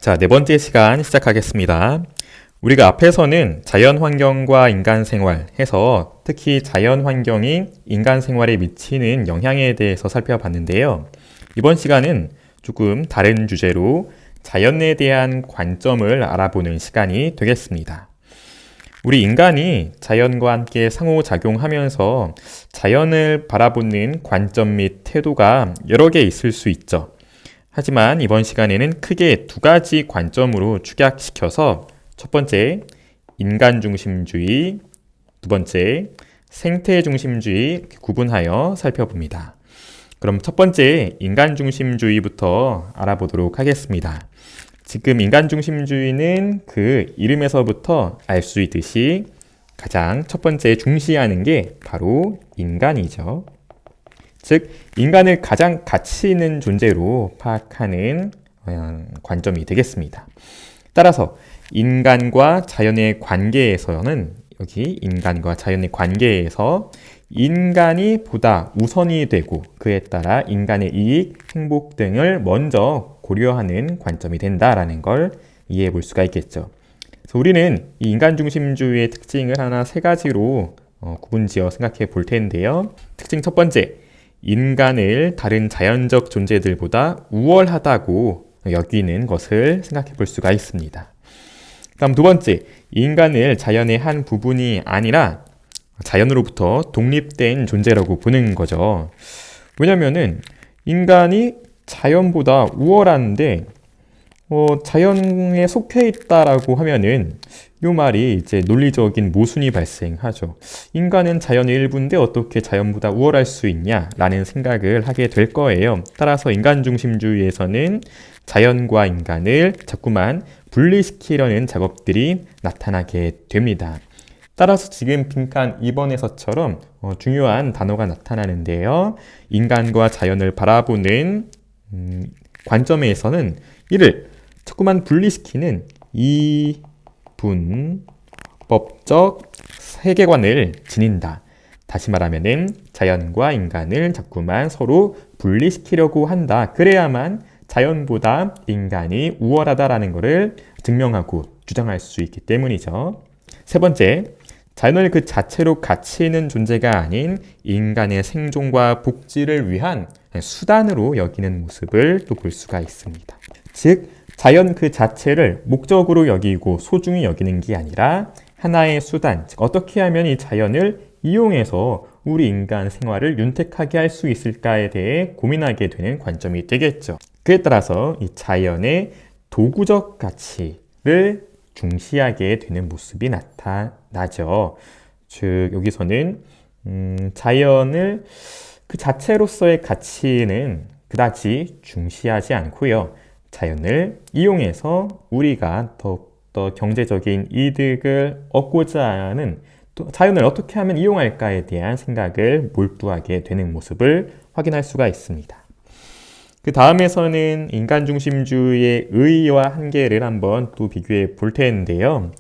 자, 네 번째 시간 시작하겠습니다. 우리가 앞에서는 자연환경과 인간생활 해서 특히 자연환경이 인간생활에 미치는 영향에 대해서 살펴봤는데요. 이번 시간은 조금 다른 주제로 자연에 대한 관점을 알아보는 시간이 되겠습니다. 우리 인간이 자연과 함께 상호작용하면서 자연을 바라보는 관점 및 태도가 여러 개 있을 수 있죠. 하지만 이번 시간에는 크게 두 가지 관점으로 축약시켜서 첫 번째, 인간 중심주의, 두 번째, 생태 중심주의 구분하여 살펴봅니다. 그럼 첫 번째, 인간 중심주의부터 알아보도록 하겠습니다. 지금 인간 중심주의는 그 이름에서부터 알 수 있듯이 가장 첫 번째 중시하는 게 바로 인간이죠. 즉, 인간을 가장 가치 있는 존재로 파악하는 관점이 되겠습니다. 따라서 인간과 자연의 관계에서는 여기 인간과 자연의 관계에서 인간이 보다 우선이 되고 그에 따라 인간의 이익, 행복 등을 먼저 고려하는 관점이 된다라는 걸 이해해 볼 수가 있겠죠. 그래서 우리는 이 인간 중심주의의 특징을 하나 세 가지로 구분지어 생각해 볼 텐데요. 특징 첫 번째, 인간을 다른 자연적 존재들보다 우월하다고 여기는 것을 생각해 볼 수가 있습니다. 다음 두 번째, 인간을 자연의 한 부분이 아니라 자연으로부터 독립된 존재라고 보는 거죠. 왜냐면은 인간이 자연보다 우월한데 자연에 속해 있다라고 하면은 이 말이 이제 논리적인 모순이 발생하죠. 인간은 자연의 일부인데 어떻게 자연보다 우월할 수 있냐라는 생각을 하게 될 거예요. 따라서 인간 중심주의에서는 자연과 인간을 자꾸만 분리시키려는 작업들이 나타나게 됩니다. 따라서 지금 빈칸 2번에서처럼 중요한 단어가 나타나는데요. 인간과 자연을 바라보는 관점에서는 이를 자꾸만 분리시키는 이분법적 세계관을 지닌다. 다시 말하면은 자연과 인간을 자꾸만 서로 분리시키려고 한다. 그래야만 자연보다 인간이 우월하다라는 것을 증명하고 주장할 수 있기 때문이죠. 세 번째, 자연을 그 자체로 가치 있는 존재가 아닌 인간의 생존과 복지를 위한 수단으로 여기는 모습을 또 볼 수가 있습니다. 즉, 자연 그 자체를 목적으로 여기고 소중히 여기는 게 아니라 하나의 수단, 즉 어떻게 하면 이 자연을 이용해서 우리 인간 생활을 윤택하게 할 수 있을까에 대해 고민하게 되는 관점이 되겠죠. 그에 따라서 이 자연의 도구적 가치를 중시하게 되는 모습이 나타나죠. 즉 여기서는 자연을 그 자체로서의 가치는 그다지 중시하지 않고요. 자연을 이용해서 우리가 더욱더 경제적인 이득을 얻고자 하는 또 자연을 어떻게 하면 이용할까에 대한 생각을 몰두하게 되는 모습을 확인할 수가 있습니다. 그 다음에서는 인간 중심주의의 의의와 한계를 한번 또 비교해 볼 텐데요.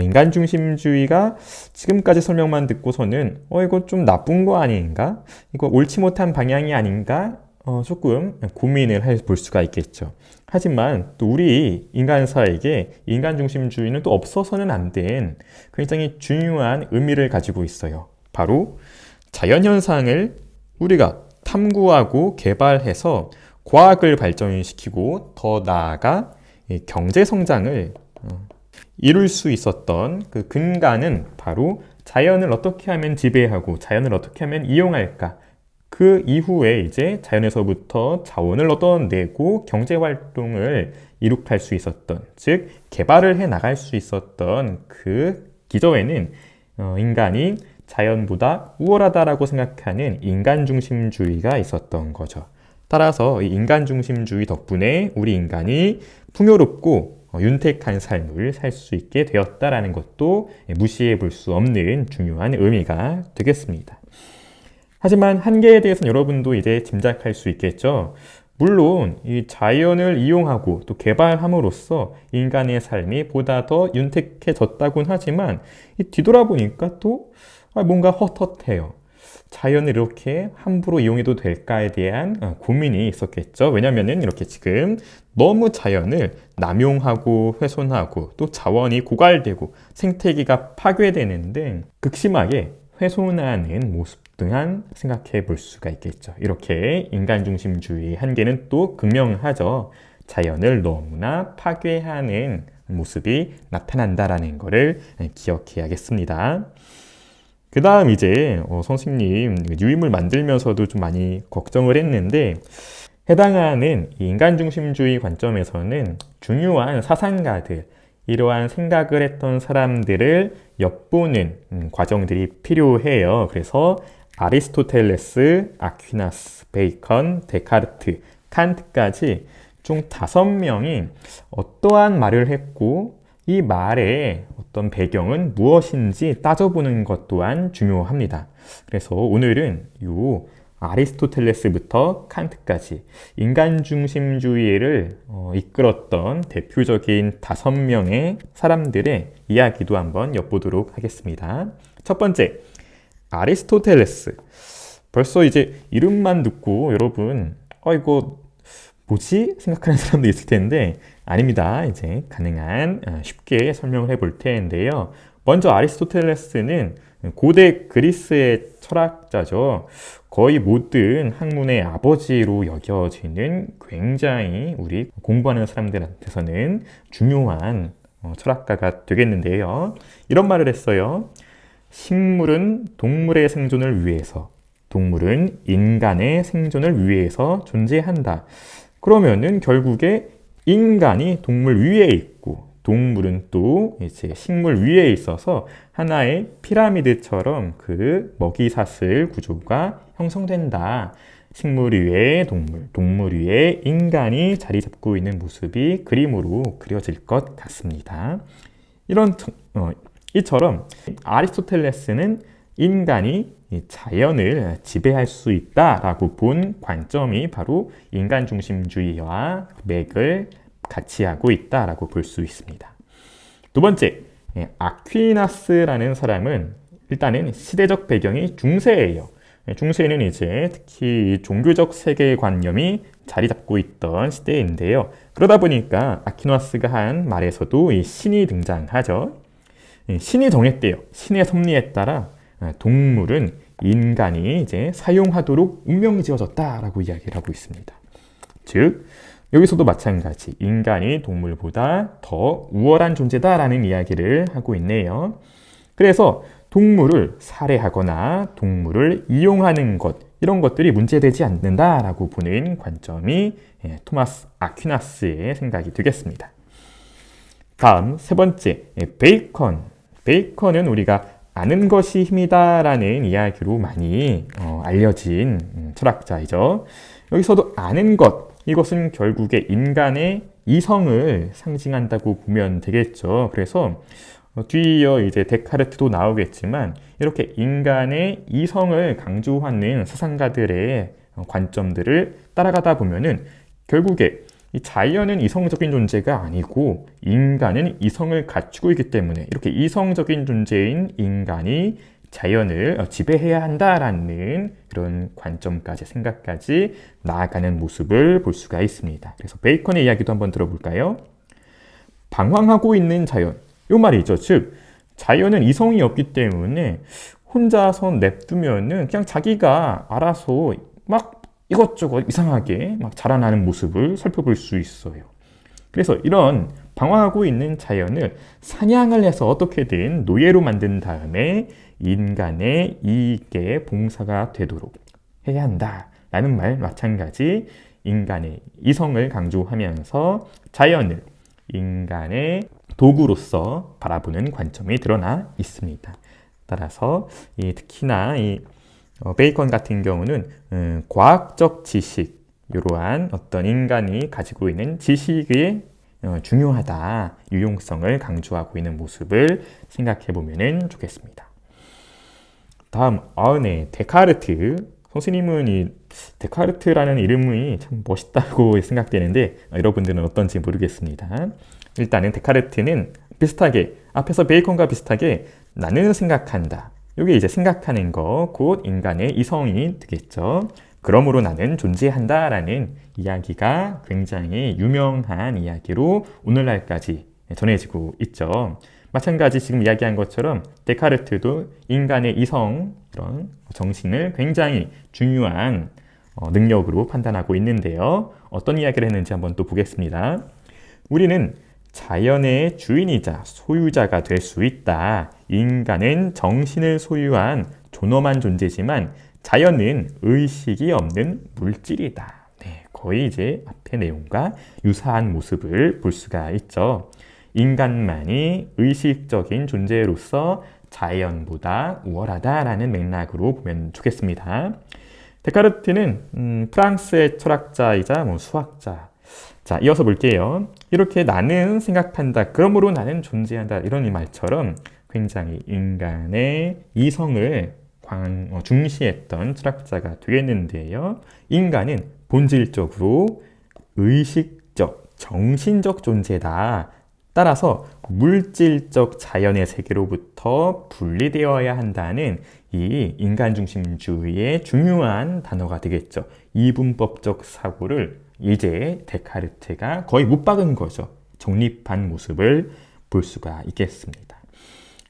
인간 중심주의가 지금까지 설명만 듣고서는 이거 좀 나쁜 거 아닌가? 이거 옳지 못한 방향이 아닌가? 조금 고민을 볼 수가 있겠죠. 하지만 또 우리 인간사에게 인간 중심주의는 또 없어서는 안 된 굉장히 중요한 의미를 가지고 있어요. 바로 자연현상을 우리가 탐구하고 개발해서 과학을 발전시키고 더 나아가 경제성장을 이룰 수 있었던 그 근간은 바로 자연을 어떻게 하면 지배하고 자연을 어떻게 하면 이용할까. 그 이후에 이제 자연에서부터 자원을 얻어내고 경제활동을 이룩할 수 있었던, 즉 개발을 해 나갈 수 있었던 그 기저에는 인간이 자연보다 우월하다라고 생각하는 인간 중심주의가 있었던 거죠. 따라서 이 인간 중심주의 덕분에 우리 인간이 풍요롭고 윤택한 삶을 살 수 있게 되었다라는 것도 무시해 볼 수 없는 중요한 의미가 되겠습니다. 하지만 한계에 대해서는 여러분도 이제 짐작할 수 있겠죠. 물론 이 자연을 이용하고 또 개발함으로써 인간의 삶이 보다 더 윤택해졌다곤 하지만 뒤돌아보니까 또 뭔가 헛헛해요. 자연을 이렇게 함부로 이용해도 될까에 대한 고민이 있었겠죠. 왜냐면은 이렇게 지금 너무 자연을 남용하고 훼손하고 또 자원이 고갈되고 생태계가 파괴되는데 극심하게 훼손하는 모습 또한 생각해 볼 수가 있겠죠. 이렇게 인간 중심주의의 한계는 또 극명하죠. 자연을 너무나 파괴하는 모습이 나타난다라는 것을 기억해야겠습니다. 그 다음 이제 선생님 유인물 만들면서도 좀 많이 걱정을 했는데 해당하는 인간 중심주의 관점에서는 중요한 사상가들, 이러한 생각을 했던 사람들을 엿보는 과정들이 필요해요. 그래서 아리스토텔레스, 아퀴나스, 베이컨, 데카르트, 칸트까지 총 5명이 어떠한 말을 했고 이 말의 어떤 배경은 무엇인지 따져보는 것 또한 중요합니다. 그래서 오늘은 이 아리스토텔레스부터 칸트까지 인간 중심주의를 이끌었던 대표적인 5명의 사람들의 이야기도 한번 엿보도록 하겠습니다. 첫 번째, 아리스토텔레스. 벌써 이제 이름만 듣고 여러분 이거 뭐지? 생각하는 사람도 있을 텐데 아닙니다. 이제 가능한 쉽게 설명을 해볼 텐데요. 먼저 아리스토텔레스는 고대 그리스의 철학자죠. 거의 모든 학문의 아버지로 여겨지는 굉장히 우리 공부하는 사람들한테서는 중요한 철학가가 되겠는데요. 이런 말을 했어요. 식물은 동물의 생존을 위해서, 동물은 인간의 생존을 위해서 존재한다. 그러면은 결국에 인간이 동물 위에 있고 동물은 또 이제 식물 위에 있어서 하나의 피라미드처럼 그 먹이사슬 구조가 형성된다. 식물 위에 동물, 동물 위에 인간이 자리 잡고 있는 모습이 그림으로 그려질 것 같습니다. 이처럼 아리스토텔레스는 인간이 자연을 지배할 수 있다라고 본 관점이 바로 인간 중심주의와 맥을 같이 하고 있다라고 볼 수 있습니다. 두 번째, 아퀴나스라는 사람은 일단은 시대적 배경이 중세예요. 중세는 이제 특히 종교적 세계관념이 자리 잡고 있던 시대인데요. 그러다 보니까 아퀴나스가 한 말에서도 이 신이 등장하죠. 신이 정했대요. 신의 섭리에 따라 동물은 인간이 이제 사용하도록 운명이 지어졌다라고 이야기를 하고 있습니다. 즉, 여기서도 마찬가지 인간이 동물보다 더 우월한 존재다라는 이야기를 하고 있네요. 그래서 동물을 살해하거나 동물을 이용하는 것, 이런 것들이 문제되지 않는다라고 보는 관점이 토마스 아퀴나스의 생각이 되겠습니다. 다음 세 번째, 베이컨. 베이컨은 우리가 아는 것이 힘이다라는 이야기로 많이 알려진 철학자이죠. 여기서도 아는 것, 이것은 결국에 인간의 이성을 상징한다고 보면 되겠죠. 그래서 뒤이어 이제 데카르트도 나오겠지만 이렇게 인간의 이성을 강조하는 사상가들의 관점들을 따라가다 보면은 결국에 이 자연은 이성적인 존재가 아니고 인간은 이성을 갖추고 있기 때문에 이렇게 이성적인 존재인 인간이 자연을 지배해야 한다라는 그런 관점까지 생각까지 나아가는 모습을 볼 수가 있습니다. 그래서 베이컨의 이야기도 한번 들어볼까요? 방황하고 있는 자연, 이 말이죠. 즉 자연은 이성이 없기 때문에 혼자서 냅두면은 그냥 자기가 알아서 막 이것저것 이상하게 막 자라나는 모습을 살펴볼 수 있어요. 그래서 이런 방황하고 있는 자연을 사냥을 해서 어떻게든 노예로 만든 다음에 인간의 이익에 봉사가 되도록 해야 한다라는 말 마찬가지 인간의 이성을 강조하면서 자연을 인간의 도구로서 바라보는 관점이 드러나 있습니다. 따라서 특히나 베이컨 같은 경우는 과학적 지식, 이러한 어떤 인간이 가지고 있는 지식이 중요하다, 유용성을 강조하고 있는 모습을 생각해 보면 좋겠습니다. 다음, 데카르트. 선생님은 이 데카르트라는 이름이 참 멋있다고 생각되는데 여러분들은 어떤지 모르겠습니다. 일단은 데카르트는 비슷하게 앞에서 베이컨과 비슷하게 나는 생각한다, 이게 이제 생각하는 거, 곧 인간의 이성이 되겠죠. 그러므로 나는 존재한다라는 이야기가 굉장히 유명한 이야기로 오늘날까지 전해지고 있죠. 마찬가지 지금 이야기한 것처럼 데카르트도 인간의 이성, 이런 정신을 굉장히 중요한 능력으로 판단하고 있는데요. 어떤 이야기를 했는지 한번 또 보겠습니다. 우리는 자연의 주인이자 소유자가 될 수 있다. 인간은 정신을 소유한 존엄한 존재지만 자연은 의식이 없는 물질이다. 네, 거의 이제 앞의 내용과 유사한 모습을 볼 수가 있죠. 인간만이 의식적인 존재로서 자연보다 우월하다라는 맥락으로 보면 좋겠습니다. 데카르트는 프랑스의 철학자이자 수학자. 자, 이어서 볼게요. 이렇게 나는 생각한다, 그러므로 나는 존재한다, 이런 이 말처럼 굉장히 인간의 이성을 중시했던 철학자가 되겠는데요. 인간은 본질적으로 의식적, 정신적 존재다. 따라서 물질적 자연의 세계로부터 분리되어야 한다는 이 인간중심주의의 중요한 단어가 되겠죠. 이분법적 사고를 이제 데카르트가 거의 못 박은 거죠. 정립한 모습을 볼 수가 있겠습니다.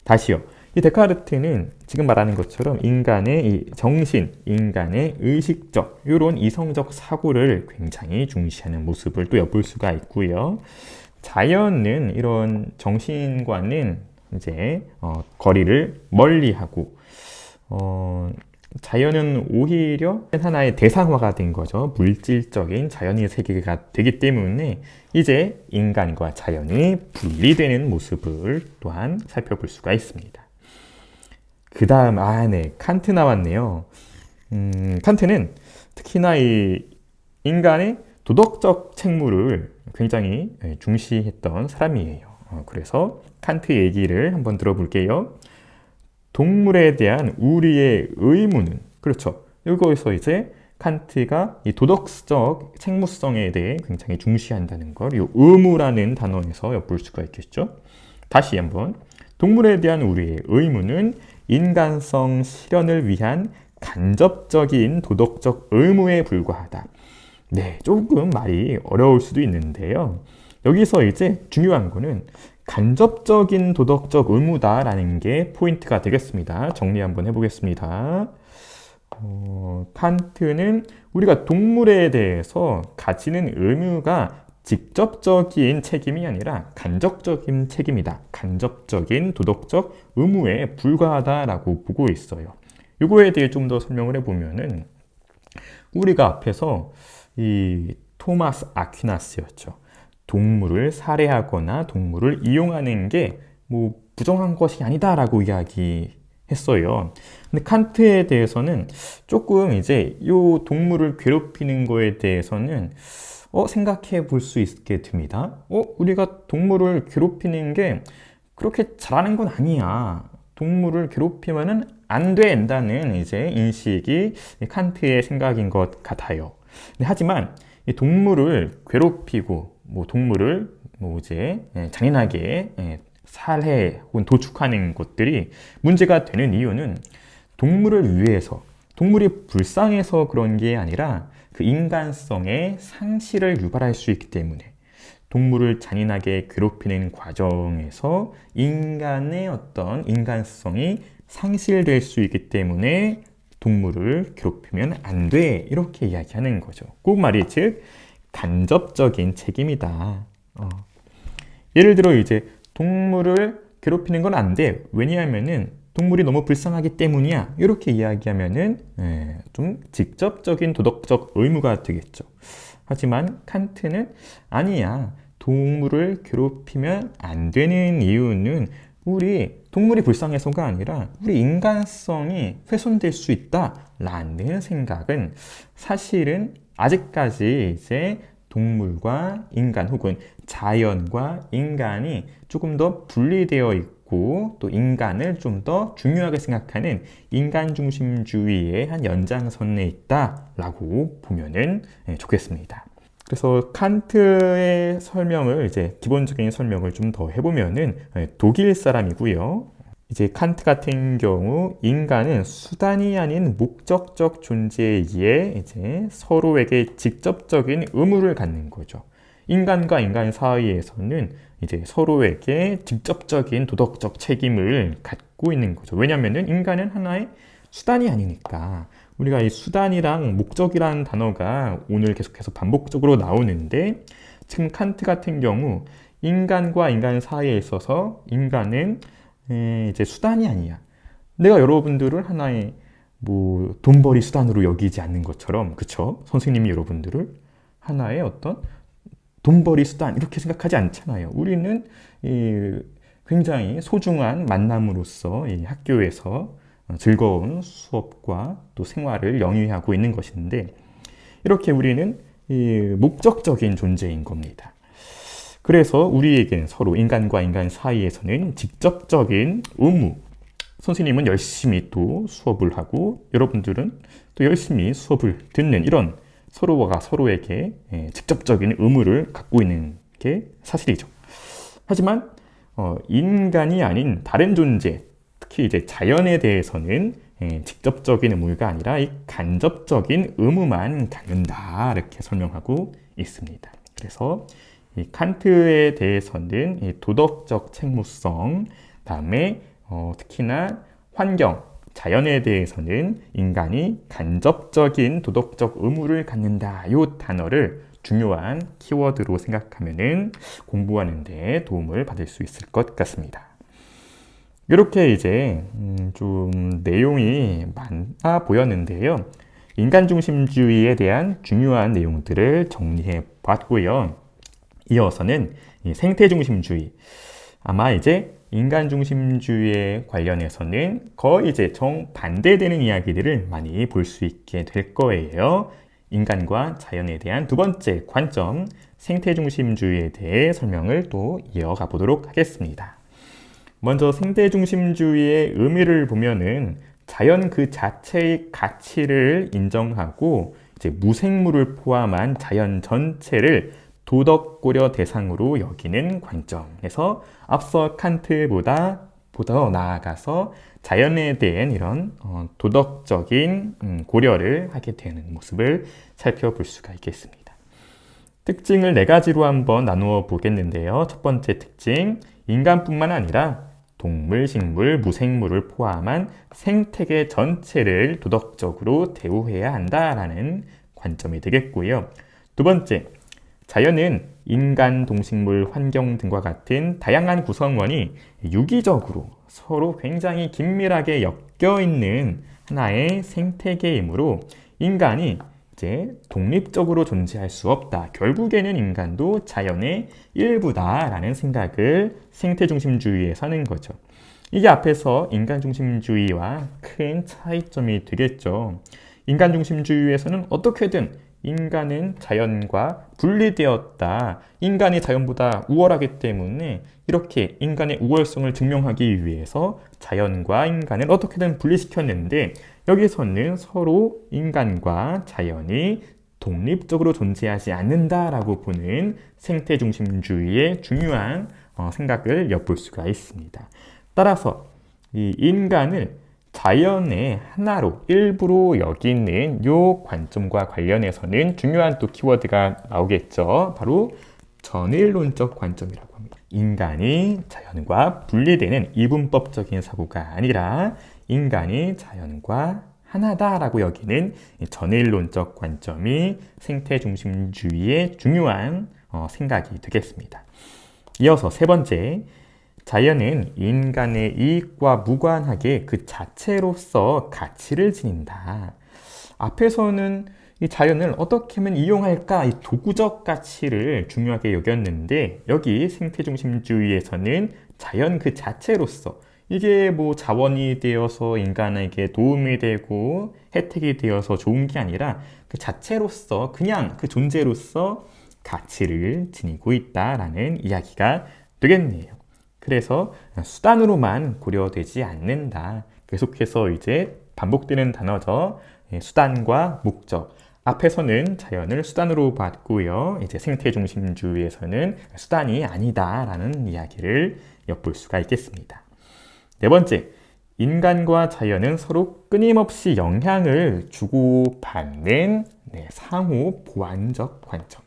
다시요. 이 데카르트는 지금 말하는 것처럼 인간의 이 정신, 인간의 의식적, 이런 이성적 사고를 굉장히 중시하는 모습을 또 엿볼 수가 있고요. 자연은 이런 정신과는 이제 거리를 멀리하고 자연은 오히려 하나의 대상화가 된 거죠. 물질적인 자연의 세계가 되기 때문에 이제 인간과 자연이 분리되는 모습을 또한 살펴볼 수가 있습니다. 그 다음, 네, 칸트 나왔네요. 칸트는 특히나 이 인간의 도덕적 책무를 굉장히 중시했던 사람이에요. 그래서 칸트 얘기를 한번 들어볼게요. 동물에 대한 우리의 의무는, 그렇죠. 이거에서 이제 칸트가 이 도덕적 책무성에 대해 굉장히 중시한다는 걸 이 의무라는 단어에서 엿볼 수가 있겠죠. 다시 한번, 동물에 대한 우리의 의무는 인간성 실현을 위한 간접적인 도덕적 의무에 불과하다. 네, 조금 말이 어려울 수도 있는데요. 여기서 이제 중요한 거는 간접적인 도덕적 의무다라는 게 포인트가 되겠습니다. 정리 한번 해보겠습니다. 칸트는 우리가 동물에 대해서 가지는 의무가 직접적인 책임이 아니라 간접적인 책임이다. 간접적인 도덕적 의무에 불과하다라고 보고 있어요. 이거에 대해 좀 더 설명을 해보면은 우리가 앞에서 이 토마스 아퀴나스였죠. 동물을 살해하거나 동물을 이용하는 게 부정한 것이 아니다라고 이야기했어요. 근데 칸트에 대해서는 조금 이제 이 동물을 괴롭히는 거에 대해서는 생각해 볼 수 있게 됩니다. 우리가 동물을 괴롭히는 게 그렇게 잘하는 건 아니야. 동물을 괴롭히면은 안 된다는 이제 인식이 칸트의 생각인 것 같아요. 하지만 이 동물을 괴롭히고 동물을 이제 잔인하게 살해 혹은 도축하는 것들이 문제가 되는 이유는 동물을 위해서, 동물이 불쌍해서 그런 게 아니라 그 인간성의 상실을 유발할 수 있기 때문에, 동물을 잔인하게 괴롭히는 과정에서 인간의 어떤 인간성이 상실될 수 있기 때문에 동물을 괴롭히면 안 돼, 이렇게 이야기하는 거죠. 그 말이 즉 간접적인 책임이다. 예를 들어 이제 동물을 괴롭히는 건 안 돼. 왜냐하면은 동물이 너무 불쌍하기 때문이야. 이렇게 이야기하면은 좀 직접적인 도덕적 의무가 되겠죠. 하지만 칸트는 아니야. 동물을 괴롭히면 안 되는 이유는 우리 동물이 불쌍해서가 아니라 우리 인간성이 훼손될 수 있다라는 생각은 사실은 아직까지 이제 동물과 인간 혹은 자연과 인간이 조금 더 분리되어 있고 또 인간을 좀 더 중요하게 생각하는 인간 중심주의의 한 연장선에 있다라고 보면은 좋겠습니다. 그래서 칸트의 설명을 이제 기본적인 설명을 좀 더 해보면은 독일 사람이고요. 이제 칸트 같은 경우 인간은 수단이 아닌 목적적 존재이기에 이제 서로에게 직접적인 의무를 갖는 거죠. 인간과 인간 사이에서는 이제 서로에게 직접적인 도덕적 책임을 갖고 있는 거죠. 왜냐하면 인간은 하나의 수단이 아니니까. 우리가 이 수단이랑 목적이라는 단어가 오늘 계속해서 반복적으로 나오는데, 지금 칸트 같은 경우 인간과 인간 사이에 있어서 인간은 이제 수단이 아니야. 내가 여러분들을 하나의 뭐 돈벌이 수단으로 여기지 않는 것처럼, 그쵸? 선생님이 여러분들을 하나의 어떤 돈벌이 수단 이렇게 생각하지 않잖아요. 우리는 굉장히 소중한 만남으로서 이 학교에서 즐거운 수업과 또 생활을 영위하고 있는 것인데, 이렇게 우리는 목적적인 존재인 겁니다. 그래서 우리에게는 서로 인간과 인간 사이에서는 직접적인 의무, 선생님은 열심히 또 수업을 하고 여러분들은 또 열심히 수업을 듣는 이런 서로가 서로에게 직접적인 의무를 갖고 있는 게 사실이죠. 하지만 인간이 아닌 다른 존재, 특히 이제 자연에 대해서는 직접적인 의무가 아니라 이 간접적인 의무만 갖는다, 이렇게 설명하고 있습니다. 그래서 이 칸트에 대해서는 이 도덕적 책무성, 다음에 특히나 환경, 자연에 대해서는 인간이 간접적인 도덕적 의무를 갖는다, 이 단어를 중요한 키워드로 생각하면은 공부하는 데 도움을 받을 수 있을 것 같습니다. 이렇게 이제 좀 내용이 많아 보였는데요. 인간 중심주의에 대한 중요한 내용들을 정리해 봤고요. 이어서는 생태 중심주의. 아마 이제 인간 중심주의에 관련해서는 거의 이제 정반대되는 이야기들을 많이 볼 수 있게 될 거예요. 인간과 자연에 대한 두 번째 관점, 생태 중심주의에 대해 설명을 또 이어가 보도록 하겠습니다. 먼저 생태 중심주의의 의미를 보면은 자연 그 자체의 가치를 인정하고 이제 무생물을 포함한 자연 전체를 도덕 고려 대상으로 여기는 관점에서 앞서 칸트보다 더 나아가서 자연에 대한 이런 도덕적인 고려를 하게 되는 모습을 살펴볼 수가 있겠습니다. 특징을 4가지로 한번 나누어 보겠는데요. 첫 번째 특징, 인간뿐만 아니라 동물, 식물, 무생물을 포함한 생태계 전체를 도덕적으로 대우해야 한다라는 관점이 되겠고요. 두 번째, 자연은 인간, 동식물, 환경 등과 같은 다양한 구성원이 유기적으로 서로 굉장히 긴밀하게 엮여 있는 하나의 생태계이므로 인간이 이제 독립적으로 존재할 수 없다. 결국에는 인간도 자연의 일부다라는 생각을 생태중심주의에 하는 거죠. 이게 앞에서 인간중심주의와 큰 차이점이 되겠죠. 인간중심주의에서는 어떻게든 인간은 자연과 분리되었다. 인간이 자연보다 우월하기 때문에 이렇게 인간의 우월성을 증명하기 위해서 자연과 인간을 어떻게든 분리시켰는데, 여기서는 서로 인간과 자연이 독립적으로 존재하지 않는다라고 보는 생태중심주의의 중요한 생각을 엿볼 수가 있습니다. 따라서 이 인간을 자연의 하나로 일부로 여기는 이 관점과 관련해서는 중요한 또 키워드가 나오겠죠. 바로 전일론적 관점이라고 합니다. 인간이 자연과 분리되는 이분법적인 사고가 아니라 인간이 자연과 하나다라고 여기는 전일론적 관점이 생태중심주의의 중요한 생각이 되겠습니다. 이어서 세 번째, 자연은 인간의 이익과 무관하게 그 자체로서 가치를 지닌다. 앞에서는 이 자연을 어떻게 하면 이용할까, 이 도구적 가치를 중요하게 여겼는데, 여기 생태중심주의에서는 자연 그 자체로서, 이게 뭐 자원이 되어서 인간에게 도움이 되고 혜택이 되어서 좋은 게 아니라 그 자체로서, 그냥 그 존재로서 가치를 지니고 있다라는 이야기가 되겠네요. 그래서 수단으로만 고려되지 않는다. 계속해서 이제 반복되는 단어죠. 수단과 목적. 앞에서는 자연을 수단으로 봤고요. 이제 생태중심주의에서는 수단이 아니다라는 이야기를 엿볼 수가 있겠습니다. 네 번째, 인간과 자연은 서로 끊임없이 영향을 주고받는 상호 보완적 관점.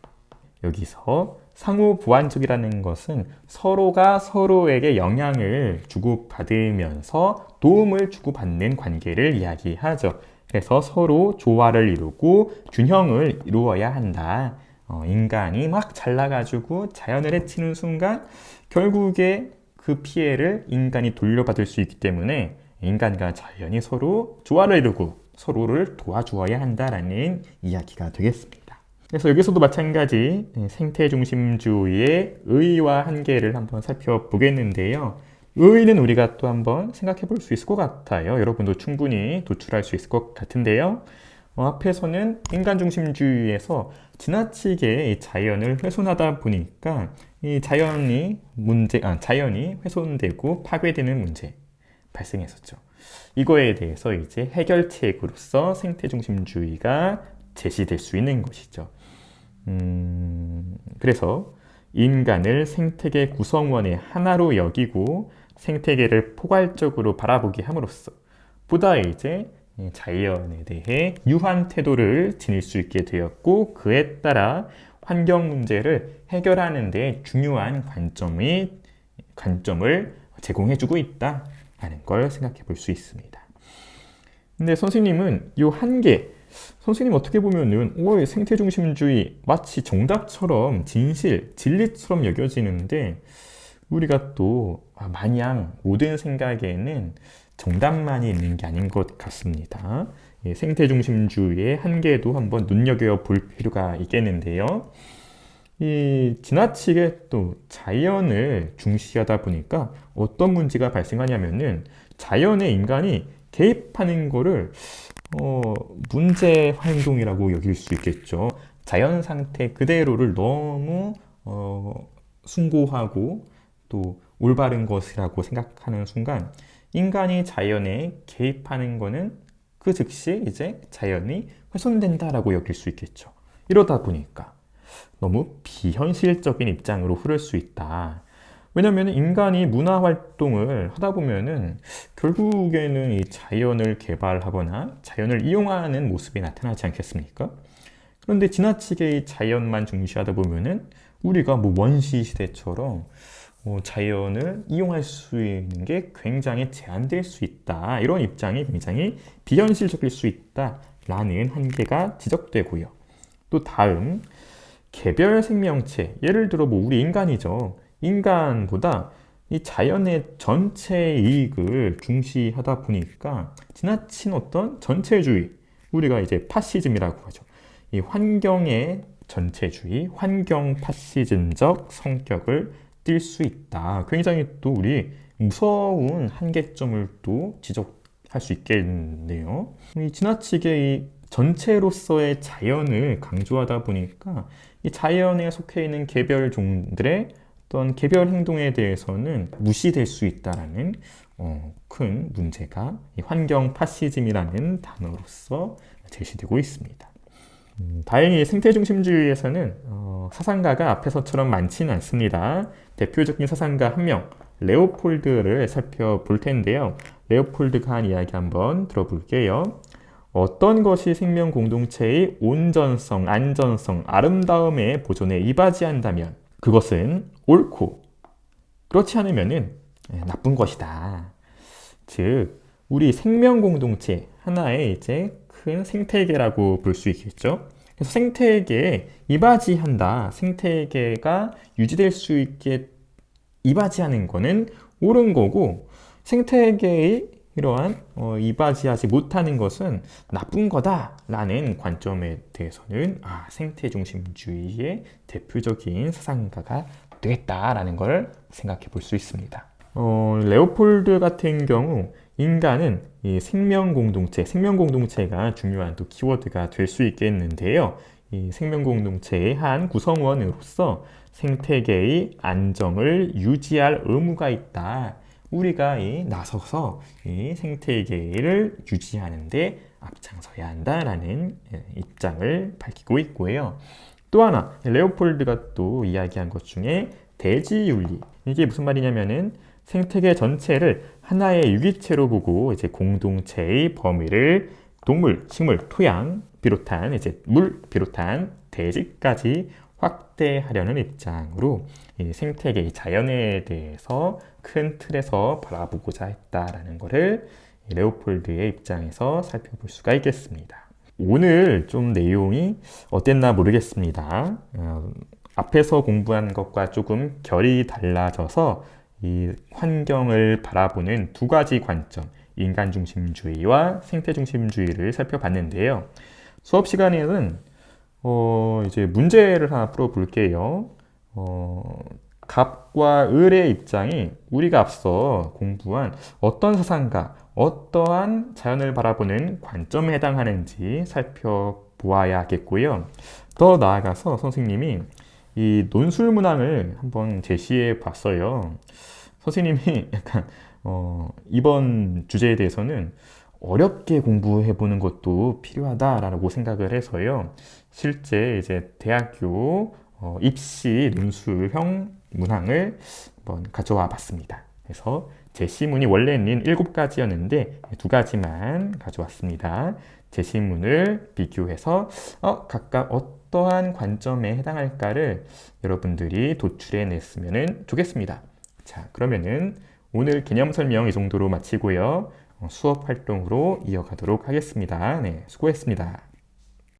여기서 상호 보완적이라는 것은 서로가 서로에게 영향을 주고받으면서 도움을 주고받는 관계를 이야기하죠. 그래서 서로 조화를 이루고 균형을 이루어야 한다. 인간이 막 잘나가지고 자연을 해치는 순간 결국에 그 피해를 인간이 돌려받을 수 있기 때문에 인간과 자연이 서로 조화를 이루고 서로를 도와주어야 한다라는 이야기가 되겠습니다. 그래서 여기서도 마찬가지 생태 중심주의의 의의와 한계를 한번 살펴보겠는데요. 의의는 우리가 또 한번 생각해 볼 수 있을 것 같아요. 여러분도 충분히 도출할 수 있을 것 같은데요. 앞에서는 인간 중심주의에서 지나치게 이 자연을 훼손하다 보니까 이 자연이 훼손되고 파괴되는 문제 발생했었죠. 이거에 대해서 이제 해결책으로서 생태 중심주의가 제시될 수 있는 것이죠. 그래서 인간을 생태계 구성원의 하나로 여기고 생태계를 포괄적으로 바라보게 함으로써 보다 이제 자연에 대해 유한 태도를 지닐 수 있게 되었고 그에 따라 환경 문제를 해결하는 데 중요한 관점을 제공해주고 있다라는 걸 생각해 볼 수 있습니다. 근데 선생님은 이 한계, 선생님 어떻게 보면은 생태중심주의 마치 정답처럼 진리처럼 여겨지는데 우리가 또 마냥 모든 생각에는 정답만이 있는 게 아닌 것 같습니다. 생태중심주의의 한계도 한번 눈여겨볼 필요가 있겠는데요. 지나치게 또 자연을 중시하다 보니까 어떤 문제가 발생하냐면은 자연에 인간이 개입하는 거를 문제 행동이라고 여길 수 있겠죠. 자연 상태 그대로를 너무 숭고하고 또 올바른 것이라고 생각하는 순간 인간이 자연에 개입하는 거는 그 즉시 이제 자연이 훼손된다라고 여길 수 있겠죠. 이러다 보니까 너무 비현실적인 입장으로 흐를 수 있다. 왜냐하면 인간이 문화 활동을 하다 보면은 결국에는 이 자연을 개발하거나 자연을 이용하는 모습이 나타나지 않겠습니까? 그런데 지나치게 이 자연만 중시하다 보면은 우리가 원시 시대처럼 자연을 이용할 수 있는 게 굉장히 제한될 수 있다. 이런 입장이 굉장히 비현실적일 수 있다라는 한계가 지적되고요. 또 다음 개별 생명체, 예를 들어 우리 인간이죠. 인간보다 이 자연의 전체 이익을 중시하다 보니까 지나친 어떤 전체주의, 우리가 이제 파시즘이라고 하죠. 이 환경의 전체주의, 환경 파시즘적 성격을 띌 수 있다. 굉장히 또 우리 무서운 한계점을 또 지적할 수 있겠네요. 지나치게 이 전체로서의 자연을 강조하다 보니까 이 자연에 속해 있는 개별 종들의 어떤 개별 행동에 대해서는 무시될 수 있다라는 큰 문제가 이 환경 파시즘이라는 단어로서 제시되고 있습니다. 다행히 생태중심주의에서는 사상가가 앞에서처럼 많지는 않습니다. 대표적인 사상가 한 명, 레오폴드를 살펴볼 텐데요. 레오폴드가 한 이야기 한번 들어볼게요. 어떤 것이 생명 공동체의 온전성, 안전성, 아름다움의 보존에 이바지한다면 그것은 옳고 그렇지 않으면 나쁜 것이다. 즉, 우리 생명 공동체 하나의 이제 큰 생태계라고 볼 수 있겠죠. 그래서 생태계에 이바지한다. 생태계가 유지될 수 있게 이바지하는 거는 옳은 거고 생태계의 이러한 이바지하지 못하는 것은 나쁜 거다라는 관점에 대해서는 생태중심주의의 대표적인 사상가가 되겠다라는 걸 생각해 볼 수 있습니다. 레오폴드 같은 경우 인간은 이 생명 공동체가 중요한 또 키워드가 될 수 있겠는데요. 이 생명 공동체의 한 구성원으로서 생태계의 안정을 유지할 의무가 있다. 우리가 나서서 이 생태계를 유지하는 데 앞장서야 한다라는 입장을 밝히고 있고요. 또 하나, 레오폴드가 또 이야기한 것 중에 대지윤리. 이게 무슨 말이냐면은 생태계 전체를 하나의 유기체로 보고 이제 공동체의 범위를 동물, 식물, 토양 비롯한 이제 물 비롯한 대지까지 확대하려는 입장으로 이 생태계, 이 자연에 대해서 큰 틀에서 바라보고자 했다라는 것을 레오폴드의 입장에서 살펴볼 수가 있겠습니다. 오늘 좀 내용이 어땠나 모르겠습니다. 앞에서 공부한 것과 조금 결이 달라져서 이 환경을 바라보는 두 가지 관점, 인간 중심주의와 생태 중심주의를 살펴봤는데요. 수업 시간에는 이제 문제를 하나 풀어볼게요. 갑과 을의 입장이 우리가 앞서 공부한 어떤 사상가, 어떠한 자연을 바라보는 관점에 해당하는지 살펴보아야겠고요. 더 나아가서 선생님이 이 논술 문항을 한번 제시해 봤어요. 선생님이 약간 이번 주제에 대해서는 어렵게 공부해 보는 것도 필요하다라고 생각을 해서요. 실제 이제 대학교 입시 논술형 문항을 한번 가져와 봤습니다. 그래서 제시문이 원래는 7가지였는데 2가지만 가져왔습니다. 제시문을 비교해서 각각 어떠한 관점에 해당할까를 여러분들이 도출해 냈으면 좋겠습니다. 자, 그러면은 오늘 개념 설명 이 정도로 마치고요. 수업 활동으로 이어가도록 하겠습니다. 네, 수고했습니다.